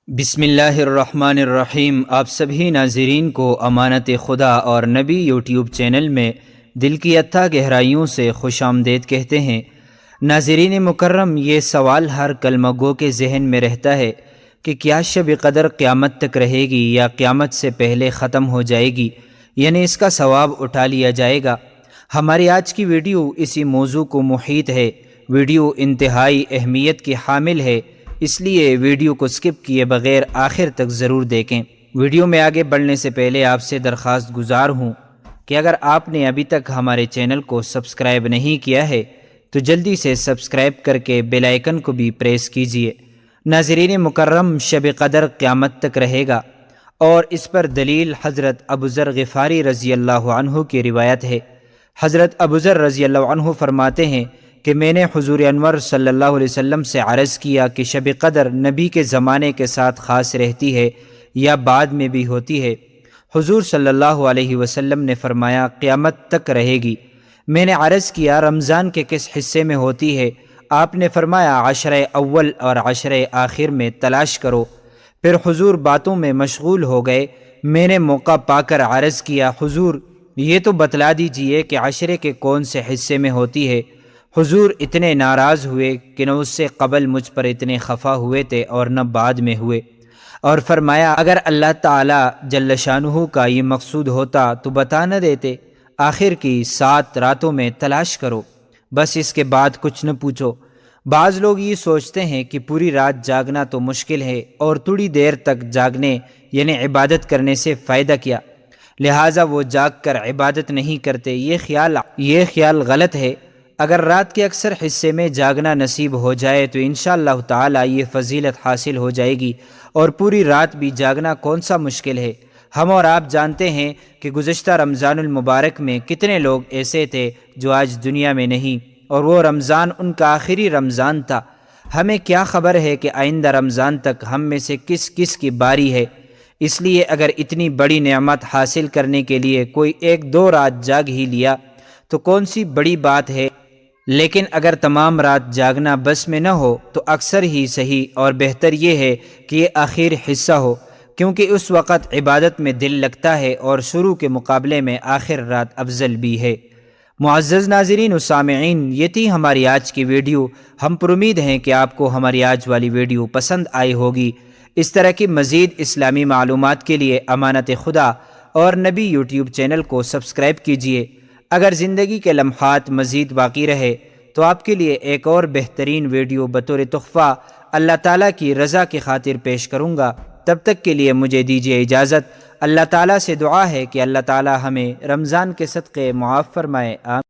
بسم اللہ الرحمن الرحیم۔ آپ سبھی ناظرین کو امانت خدا اور نبی یوٹیوب چینل میں دل کی اتھا گہرائیوں سے خوش آمدید کہتے ہیں۔ ناظرین مکرم، یہ سوال ہر کلمہ گو کے ذہن میں رہتا ہے کہ کیا شب قدر قیامت تک رہے گی یا قیامت سے پہلے ختم ہو جائے گی، یعنی اس کا ثواب اٹھا لیا جائے گا۔ ہماری آج کی ویڈیو اسی موضوع کو محیط ہے۔ ویڈیو انتہائی اہمیت کی حامل ہے، اس لیے ویڈیو کو سکپ کیے بغیر آخر تک ضرور دیکھیں۔ ویڈیو میں آگے بڑھنے سے پہلے آپ سے درخواست گزار ہوں کہ اگر آپ نے ابھی تک ہمارے چینل کو سبسکرائب نہیں کیا ہے تو جلدی سے سبسکرائب کر کے بیل آئیکن کو بھی پریس کیجیے۔ ناظرین مکرم، شب قدر قیامت تک رہے گا، اور اس پر دلیل حضرت ابوذر غفاری رضی اللہ عنہ کی روایت ہے۔ حضرت ابوذر رضی اللہ عنہ فرماتے ہیں کہ میں نے حضور انور صلی اللہ علیہ وسلم سے عرض کیا کہ شب قدر نبی کے زمانے کے ساتھ خاص رہتی ہے یا بعد میں بھی ہوتی ہے؟ حضور صلی اللہ علیہ وسلم نے فرمایا قیامت تک رہے گی۔ میں نے عرض کیا رمضان کے کس حصے میں ہوتی ہے؟ آپ نے فرمایا عشرہ اول اور عشرہ آخر میں تلاش کرو۔ پھر حضور باتوں میں مشغول ہو گئے۔ میں نے موقع پا کر عرض کیا حضور یہ تو بتلا دیجئے کہ عشرے کے کون سے حصے میں ہوتی ہے؟ حضور اتنے ناراض ہوئے کہ نہ اس سے قبل مجھ پر اتنے خفا ہوئے تھے اور نہ بعد میں ہوئے، اور فرمایا اگر اللہ تعالی جل شانہ کا یہ مقصود ہوتا تو بتا نہ دیتے، آخر کی 7 راتوں میں تلاش کرو، بس اس کے بعد کچھ نہ پوچھو۔ بعض لوگ یہ سوچتے ہیں کہ پوری رات جاگنا تو مشکل ہے اور تھوڑی دیر تک جاگنے یعنی عبادت کرنے سے فائدہ کیا، لہٰذا وہ جاگ کر عبادت نہیں کرتے۔ یہ خیال غلط ہے۔ اگر رات کے اکثر حصے میں جاگنا نصیب ہو جائے تو انشاءاللہ تعالی یہ فضیلت حاصل ہو جائے گی، اور پوری رات بھی جاگنا کون سا مشکل ہے۔ ہم اور آپ جانتے ہیں کہ گزشتہ رمضان المبارک میں کتنے لوگ ایسے تھے جو آج دنیا میں نہیں، اور وہ رمضان ان کا آخری رمضان تھا۔ ہمیں کیا خبر ہے کہ آئندہ رمضان تک ہم میں سے کس کس کی باری ہے؟ اس لیے اگر اتنی بڑی نعمت حاصل کرنے کے لیے کوئی 1-2 رات جاگ ہی لیا تو کون سی بڑی بات ہے، لیکن اگر تمام رات جاگنا بس میں نہ ہو تو اکثر ہی صحیح اور بہتر یہ ہے کہ یہ آخر حصہ ہو، کیونکہ اس وقت عبادت میں دل لگتا ہے اور شروع کے مقابلے میں آخر رات افضل بھی ہے۔ معزز ناظرین و سامعین، یہ تھی ہماری آج کی ویڈیو۔ ہم پر امید ہیں کہ آپ کو ہماری آج والی ویڈیو پسند آئی ہوگی۔ اس طرح کی مزید اسلامی معلومات کے لیے امانت خدا اور نبی یوٹیوب چینل کو سبسکرائب کیجیے۔ اگر زندگی کے لمحات مزید باقی رہے تو آپ کے لیے ایک اور بہترین ویڈیو بطور تحفہ اللہ تعالیٰ کی رضا کی خاطر پیش کروں گا۔ تب تک کے لیے مجھے دیجیے اجازت۔ اللہ تعالیٰ سے دعا ہے کہ اللہ تعالیٰ ہمیں رمضان کے صدقے معاف فرمائے۔ آمین۔